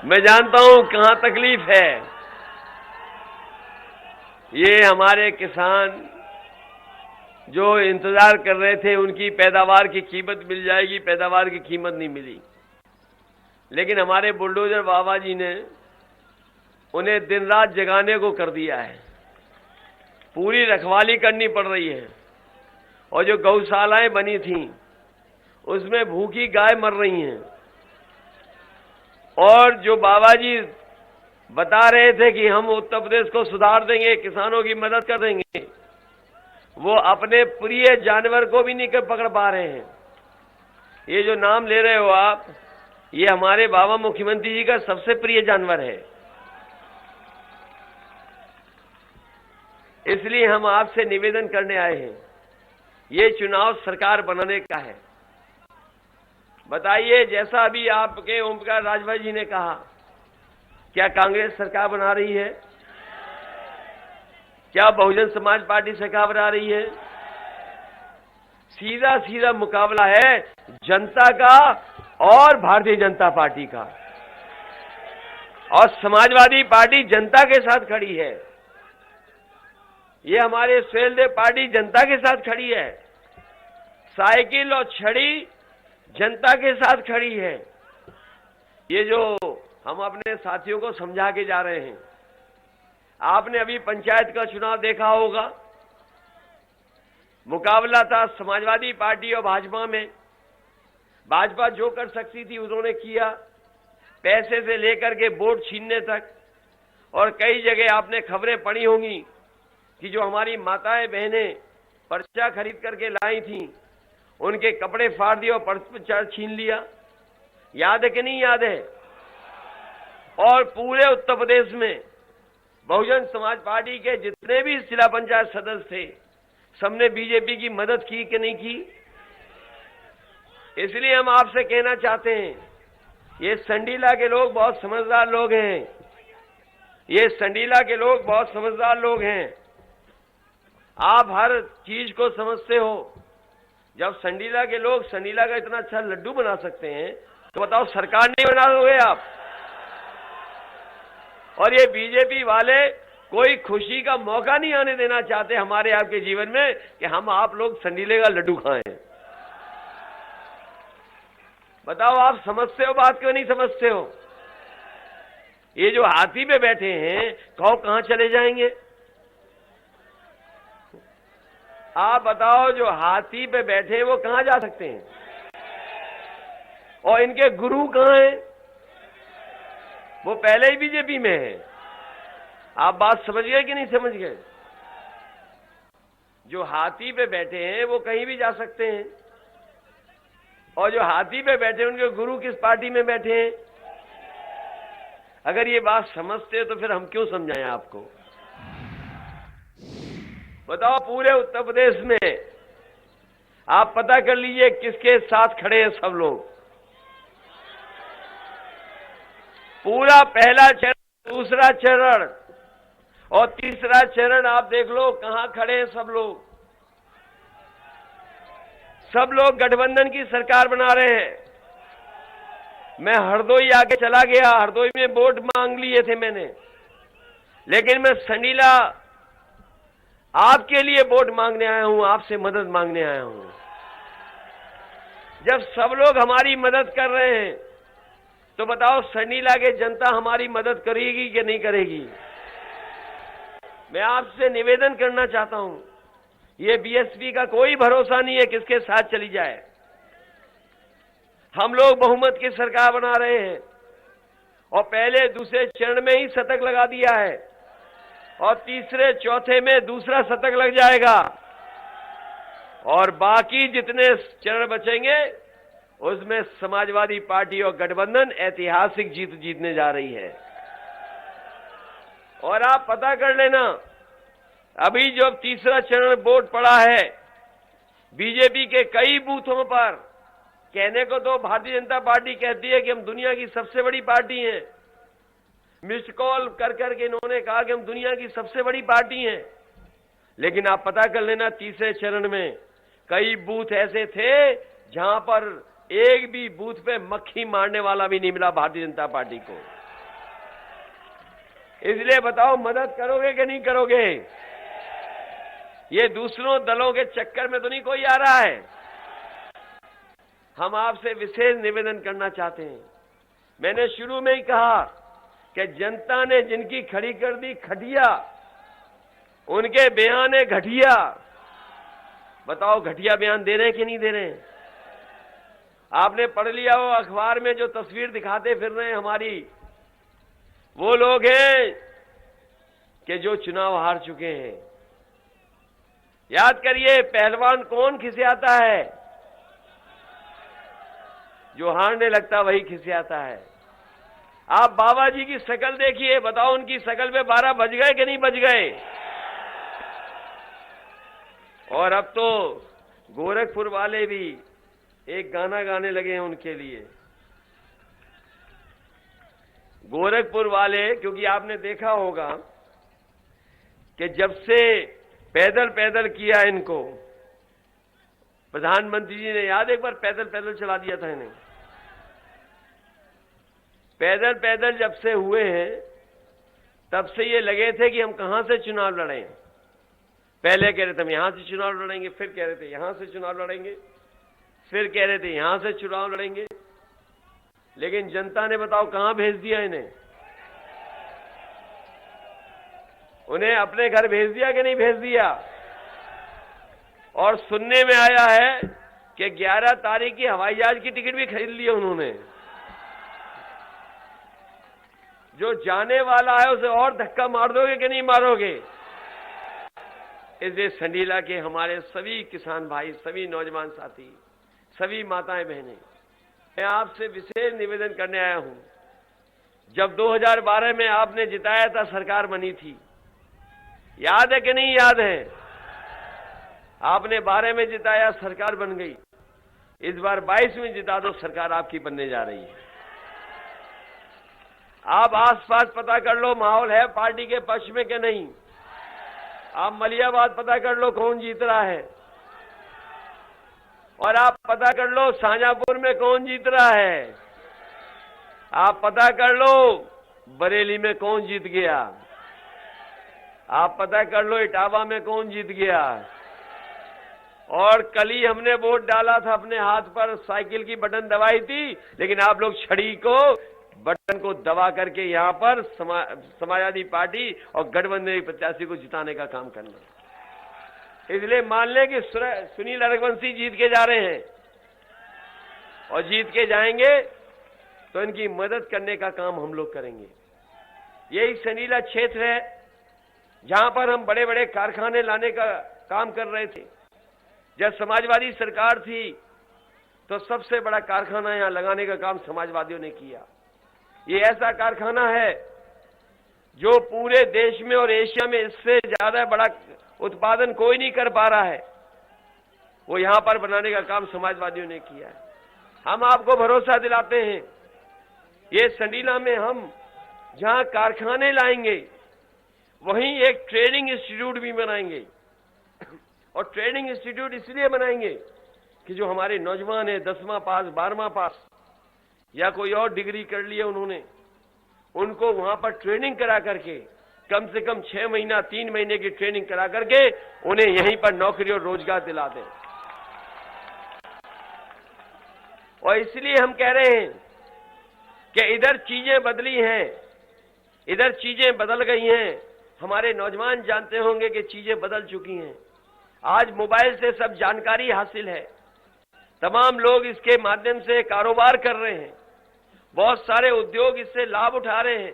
मैं जानता हूं कहां तकलीफ है। ये हमारे किसान जो इंतजार कर रहे थे, उनकी पैदावार की कीमत मिल जाएगी, पैदावार की कीमत नहीं मिली। लेकिन हमारे बुलडोजर बाबा जी ने उन्हें दिन रात जगाने को कर दिया है। पूरी रखवाली करनी पड़ रही है। और जो गौशालाएं बनी थीं, उसमें भूखी गाय मर रही हैं। और जो बाबा जी बता रहे थे कि हम उत्तर प्रदेश को सुधार देंगे, किसानों की मदद कर देंगे, वो अपने प्रिय जानवर को भी नहीं पकड़ पा रहे हैं। ये जो नाम ले रहे हो आप, ये हमारे बाबा मुख्यमंत्री जी का सबसे प्रिय जानवर है। इसलिए हम आपसे निवेदन करने आए हैं। ये चुनाव सरकार बनाने का है। बताइए, जैसा अभी आपके ओम प्रकाश राजभर जी ने कहा, क्या कांग्रेस सरकार बना रही है? क्या बहुजन समाज पार्टी सरकार बना रही है? सीधा सीधा मुकाबला है जनता का और भारतीय जनता पार्टी का। और समाजवादी पार्टी जनता के साथ खड़ी है। ये हमारे सुहेलदेव पार्टी जनता के साथ खड़ी है। साइकिल और छड़ी जनता के साथ खड़ी है। ये जो हम अपने साथियों को समझा के जा रहे हैं, आपने अभी पंचायत का चुनाव देखा होगा। मुकाबला था समाजवादी पार्टी और भाजपा में। भाजपा जो कर सकती थी उन्होंने किया, पैसे से लेकर के वोट छीनने तक। और कई जगह आपने खबरें पढ़ी होंगी कि जो हमारी माताएं बहनें पर्चा खरीद करके लाई थीं, उनके कपड़े फाड़ दिए और पर्चा छीन लिया। याद है कि नहीं याद है? और पूरे उत्तर प्रदेश में बहुजन समाज पार्टी के जितने भी जिला पंचायत सदस्य थे, सबने बीजेपी की मदद की कि नहीं की? इसलिए हम आपसे कहना चाहते हैं, ये संडीला के लोग बहुत समझदार लोग हैं। ये संडीला के लोग बहुत समझदार लोग हैं। आप हर चीज को समझते हो। जब संडीला के लोग संडीला का इतना अच्छा लड्डू बना सकते हैं, तो बताओ सरकार नहीं बना दोगे आप? और ये बीजेपी वाले कोई खुशी का मौका नहीं आने देना चाहते हमारे आपके जीवन में कि हम आप लोग संडीले का लड्डू खाएं। बताओ, आप समझते हो बात क्यों नहीं समझते हो? ये जो हाथी पे बैठे हैं, कहां चले जाएंगे? आप बताओ, जो हाथी पे बैठे हैं वो कहां जा सकते हैं? और इनके गुरु कहां हैं? वो पहले ही बीजेपी में है। आप बात समझ गए कि नहीं समझ गए? जो हाथी पे बैठे हैं वो कहीं भी जा सकते हैं। और जो हाथी पे बैठे हैं, उनके गुरु किस पार्टी में बैठे हैं? अगर ये बात समझते हो तो फिर हम क्यों समझाएं आपको? बताओ, पूरे उत्तर प्रदेश में आप पता कर लीजिए किसके साथ खड़े हैं सब लोग। पूरा पहला चरण, दूसरा चरण और तीसरा चरण आप देख लो कहां खड़े हैं सब लोग। सब लोग गठबंधन की सरकार बना रहे हैं। मैं हरदोई आके चला गया, हरदोई में वोट मांग लिए थे मैंने, लेकिन मैं संडीला आपके लिए वोट मांगने आया हूं, आपसे मदद मांगने आया हूं। जब सब लोग हमारी मदद कर रहे हैं, तो बताओ संडीला के जनता हमारी मदद करेगी कि नहीं करेगी? मैं आपसे निवेदन करना चाहता हूं, ये बीएसपी का कोई भरोसा नहीं है किसके साथ चली जाए। हम लोग बहुमत की सरकार बना रहे हैं और पहले दूसरे चरण में ही शतक लगा दिया है और तीसरे चौथे में दूसरा शतक लग जाएगा। और बाकी जितने चरण बचेंगे उसमें समाजवादी पार्टी और गठबंधन ऐतिहासिक जीत जीतने जा रही है। और आप पता कर लेना, अभी जो तीसरा चरण वोट पड़ा है, बीजेपी के कई बूथों पर, कहने को तो भारतीय जनता पार्टी कहती है कि हम दुनिया की सबसे बड़ी पार्टी हैं। मिस्ड कॉल कर करके इन्होंने कहा कि हम दुनिया की सबसे बड़ी पार्टी हैं। लेकिन आप पता कर लेना, तीसरे चरण में कई बूथ ऐसे थे जहां पर एक भी बूथ पे मक्खी मारने वाला भी नहीं मिला भारतीय जनता पार्टी को। इसलिए बताओ मदद करोगे कि नहीं करोगे? ये दूसरों दलों के चक्कर में तो नहीं कोई आ रहा है। हम आपसे विशेष निवेदन करना चाहते हैं। मैंने शुरू में ही कहा कि जनता ने जिनकी खड़ी कर दी खटिया, उनके बयान है घटिया। बताओ घटिया बयान दे रहे हैं कि नहीं दे रहे हैं? आपने पढ़ लिया हो अखबार में जो तस्वीर दिखाते फिर रहे हैं हमारी, वो लोग हैं कि जो चुनाव हार चुके हैं। याद करिए, पहलवान कौन खिसियाता है? जो हारने लगता वही खिसियाता है। आप बाबा जी की शक्ल देखिए, बताओ उनकी शक्ल पे 12 बज गए कि नहीं बज गए? और अब तो गोरखपुर वाले भी एक गाना गाने लगे हैं उनके लिए। गोरखपुर वाले, क्योंकि आपने देखा होगा कि जब से पैदल पैदल किया इनको, प्रधानमंत्री जी ने याद एक बार पैदल पैदल चला दिया था इन्हें। पैदल पैदल जब से हुए हैं तब से ये लगे थे कि हम कहां से चुनाव लड़ें। पहले कह रहे थे हम यहां से चुनाव लड़ेंगे, फिर कह रहे थे यहां से चुनाव लड़ेंगे, फिर कह रहे थे यहां से चुनाव लड़ेंगे। लेकिन जनता ने बताओ कहां भेज दिया इन्हें? उन्हें अपने घर भेज दिया कि नहीं भेज दिया? और सुनने में आया है कि 11 तारीख की हवाई जहाज की टिकट भी खरीद ली है उन्होंने। जो जाने वाला है उसे और धक्का मार दोगे कि नहीं मारोगे? इसलिए संडीला के हमारे सभी किसान भाई, सभी नौजवान साथी, सभी माताएं बहनें, मैं आपसे विशेष निवेदन करने आया हूं। जब 2012 में आपने जिताया था, सरकार बनी थी, याद है कि नहीं याद है? आपने 12 में जिताया, सरकार बन गई। इस बार 22 में जिता दो, सरकार आपकी बनने जा रही है। आप आसपास पता कर लो माहौल है पार्टी के पक्ष में कि नहीं। आप मलियाबाद पता कर लो कौन जीत रहा है, और आप पता कर लो शाहजहांपुर में कौन जीत रहा है। आप पता कर लो बरेली में कौन जीत गया। आप पता कर लो इटावा में कौन जीत गया। और कल ही हमने वोट डाला था, अपने हाथ पर साइकिल की बटन दबाई थी, लेकिन आप लोग छड़ी को, बटन को दबा करके यहां पर समाजवादी पार्टी और गठबंधन के प्रत्याशी को जिताने का काम करना। इसलिए मान लें कि सुनील रघुवंशी जीत के जा रहे हैं, और जीत के जाएंगे तो इनकी मदद करने का काम हम लोग करेंगे। यही संडीला क्षेत्र है जहां पर हम बड़े बड़े कारखाने लाने का काम कर रहे थे। जब समाजवादी सरकार थी तो सबसे बड़ा कारखाना यहां लगाने का काम समाजवादियों ने किया। ये ऐसा कारखाना है जो पूरे देश में और एशिया में इससे ज्यादा बड़ा उत्पादन कोई नहीं कर पा रहा है, वो यहां पर बनाने का काम समाजवादियों ने किया है। हम आपको भरोसा दिलाते हैं, ये संडीला में हम जहां कारखाने लाएंगे वहीं एक ट्रेनिंग इंस्टीट्यूट भी बनाएंगे। और ट्रेनिंग इंस्टीट्यूट इसलिए बनाएंगे कि जो हमारे नौजवान हैं 10वां पास, 12वां पास या कोई और डिग्री कर लिया उन्होंने, उनको वहां पर ट्रेनिंग करा करके, कम से कम 6 महीना 3 महीने की ट्रेनिंग करा करके उन्हें यहीं पर नौकरी और रोजगार दिला दें। और इसलिए हम कह रहे हैं कि इधर चीजें बदली हैं, इधर चीजें बदल गई हैं। हमारे नौजवान जानते होंगे कि चीजें बदल चुकी हैं। आज मोबाइल से सब जानकारी हासिल है, तमाम लोग इसके माध्यम से कारोबार कर रहे हैं, बहुत सारे उद्योग इससे लाभ उठा रहे हैं।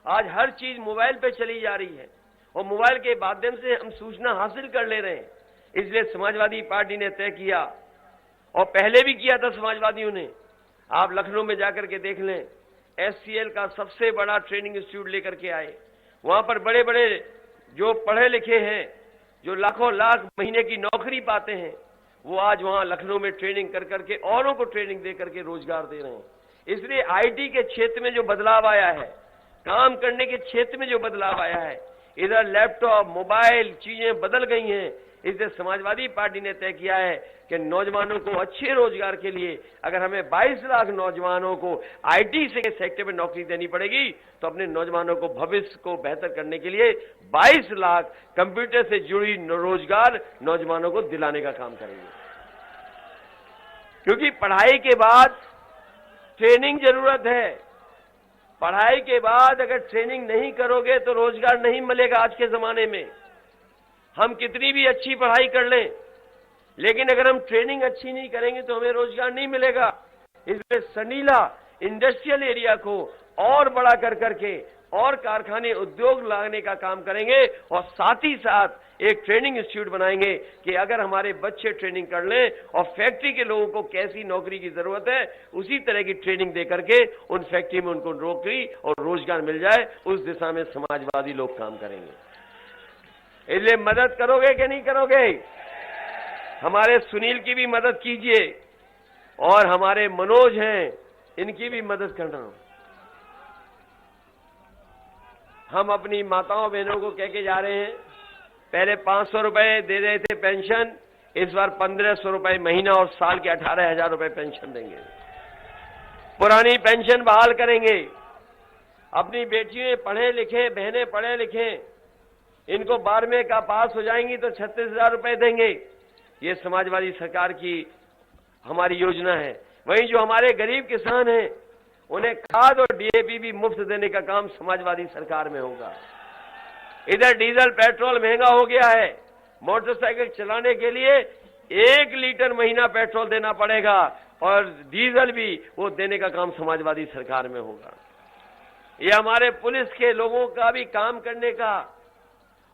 आज हर चीज मोबाइल पे चली जा रही है और मोबाइल के माध्यम से हम सूचना हासिल कर ले रहे हैं। इसलिए समाजवादी पार्टी ने तय किया, और पहले भी किया था समाजवादियों ने, आप लखनऊ में जाकर के देख लें, एससीएल का सबसे बड़ा ट्रेनिंग इंस्टीट्यूट लेकर के आए। वहां पर बड़े बड़े जो पढ़े लिखे हैं, जो लाखों लाख महीने की नौकरी पाते हैं, वो आज वहां लखनऊ में ट्रेनिंग कर करके औरों को ट्रेनिंग दे करके रोजगार दे रहे हैं। इसलिए आईटी के क्षेत्र में जो बदलाव आया है, काम करने के क्षेत्र में जो बदलाव आया है, इधर लैपटॉप, मोबाइल, चीजें बदल गई हैं। इसलिए समाजवादी पार्टी ने तय किया है कि नौजवानों को अच्छे रोजगार के लिए अगर हमें 22 लाख नौजवानों को आईटी से सेक्टर में नौकरी देनी पड़ेगी, तो अपने नौजवानों को भविष्य को बेहतर करने के लिए 22 लाख कंप्यूटर से जुड़ी रोजगार नौजवानों को दिलाने का काम करेंगे। क्योंकि पढ़ाई के बाद ट्रेनिंग जरूरत है। पढ़ाई के बाद अगर ट्रेनिंग नहीं करोगे तो रोजगार नहीं मिलेगा। आज के जमाने में हम कितनी भी अच्छी पढ़ाई कर लें, लेकिन अगर हम ट्रेनिंग अच्छी नहीं करेंगे तो हमें रोजगार नहीं मिलेगा। इसलिए संडीला इंडस्ट्रियल एरिया को और बड़ा कर करके और कारखाने उद्योग लाने का काम करेंगे और साथ ही साथ एक ट्रेनिंग इंस्टीट्यूट बनाएंगे कि अगर हमारे बच्चे ट्रेनिंग कर लें और फैक्ट्री के लोगों को कैसी नौकरी की जरूरत है उसी तरह की ट्रेनिंग दे करके उन फैक्ट्री में उनको नौकरी और रोजगार मिल जाए, उस दिशा में समाजवादी लोग काम करेंगे। इसलिए मदद करोगे कि नहीं करोगे? हमारे सुनील की भी मदद कीजिए और हमारे मनोज हैं इनकी भी मदद करना। हम अपनी माताओं बहनों को कह के जा रहे हैं, पहले 500 रुपए दे रहे थे पेंशन, इस बार 1500 रुपए महीना और साल के 18,000 रुपए पेंशन देंगे। पुरानी पेंशन बहाल करेंगे। अपनी बेटियां पढ़े लिखे, बहनें पढ़े लिखे, इनको 12वें का पास हो जाएंगी तो 36,000 रुपए देंगे। ये समाजवादी सरकार की हमारी योजना है। वहीं जो हमारे गरीब किसान हैं उन्हें खाद और डीएपी भी मुफ्त देने का काम समाजवादी सरकार में होगा। इधर डीजल पेट्रोल महंगा हो गया है, मोटरसाइकिल चलाने के लिए 1 लीटर महीना पेट्रोल देना पड़ेगा और डीजल भी वो देने का काम समाजवादी सरकार में होगा। ये हमारे पुलिस के लोगों का भी काम करने का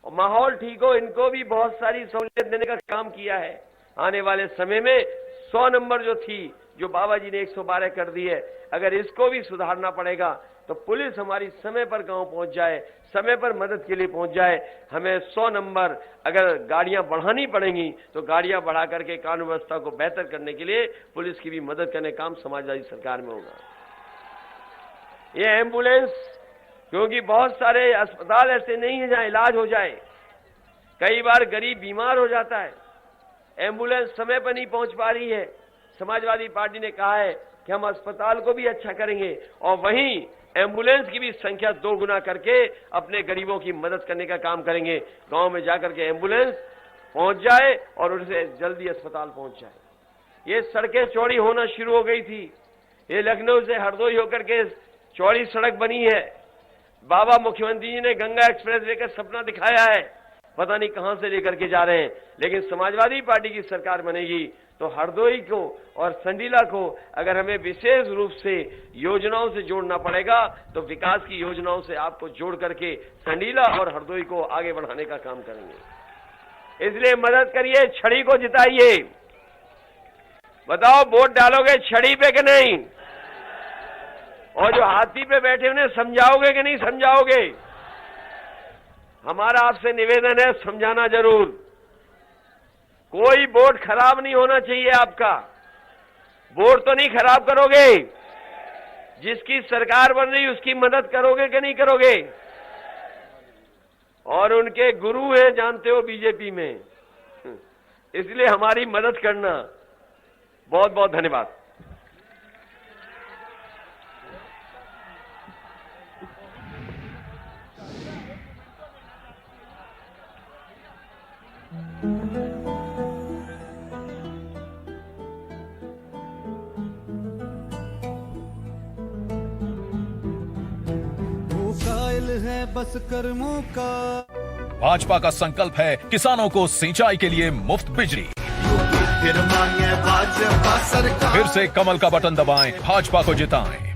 और माहौल ठीक हो, इनको भी बहुत सारी सहूलियत देने का काम किया है। आने वाले समय में 100 नंबर जो थी, जो बाबा जी ने 112 कर दी है, अगर इसको भी सुधारना पड़ेगा तो पुलिस हमारी समय पर गांव पहुंच जाए, समय पर मदद के लिए पहुंच जाए। हमें 100 नंबर अगर गाड़ियां बढ़ानी पड़ेंगी तो गाड़ियां बढ़ा करके कानून व्यवस्था को बेहतर करने के लिए पुलिस की भी मदद करने का काम समाजवादी सरकार में होगा। ये एम्बुलेंस, क्योंकि बहुत सारे अस्पताल ऐसे नहीं है जहां इलाज हो जाए, कई बार गरीब बीमार हो जाता है, एम्बुलेंस समय पर नहीं पहुंच पा रही है। समाजवादी पार्टी ने कहा है कि हम अस्पताल को भी अच्छा करेंगे और वहीं एम्बुलेंस की भी संख्या 2 गुना करके अपने गरीबों की मदद करने का काम करेंगे। गांव में जाकर के एम्बुलेंस पहुंच जाए और उनसे जल्दी अस्पताल पहुंच जाए। ये सड़कें चौड़ी होना शुरू हो गई थी। ये लखनऊ से हरदोई होकर के चौड़ी सड़क बनी है। बाबा मुख्यमंत्री जी ने गंगा एक्सप्रेस लेकर सपना दिखाया है, पता नहीं कहां से लेकर के जा रहे हैं। लेकिन समाजवादी पार्टी की सरकार बनेगी तो हरदोई को और संडीला को अगर हमें विशेष रूप से योजनाओं से जोड़ना पड़ेगा तो विकास की योजनाओं से आपको जोड़ करके संडीला और हरदोई को आगे बढ़ाने का काम करेंगे। इसलिए मदद करिए, छड़ी को जिताइए। बताओ वोट डालोगे छड़ी पे कि नहीं? और जो हाथी पे बैठे उन्हें समझाओगे कि नहीं समझाओगे? हमारा आपसे निवेदन है, समझाना जरूर। कोई वोट खराब नहीं होना चाहिए आपका। वोट तो नहीं खराब करोगे, जिसकी सरकार बन रही उसकी मदद करोगे कि नहीं करोगे? और उनके गुरु हैं जानते हो बीजेपी में, इसलिए हमारी मदद करना। बहुत बहुत धन्यवाद। है बस कर्मों का। भाजपा का संकल्प है किसानों को सिंचाई के लिए मुफ्त बिजली। फिर मांगे भाजपा सरकार। फिर से कमल का बटन दबाएं, भाजपा को जिताएं।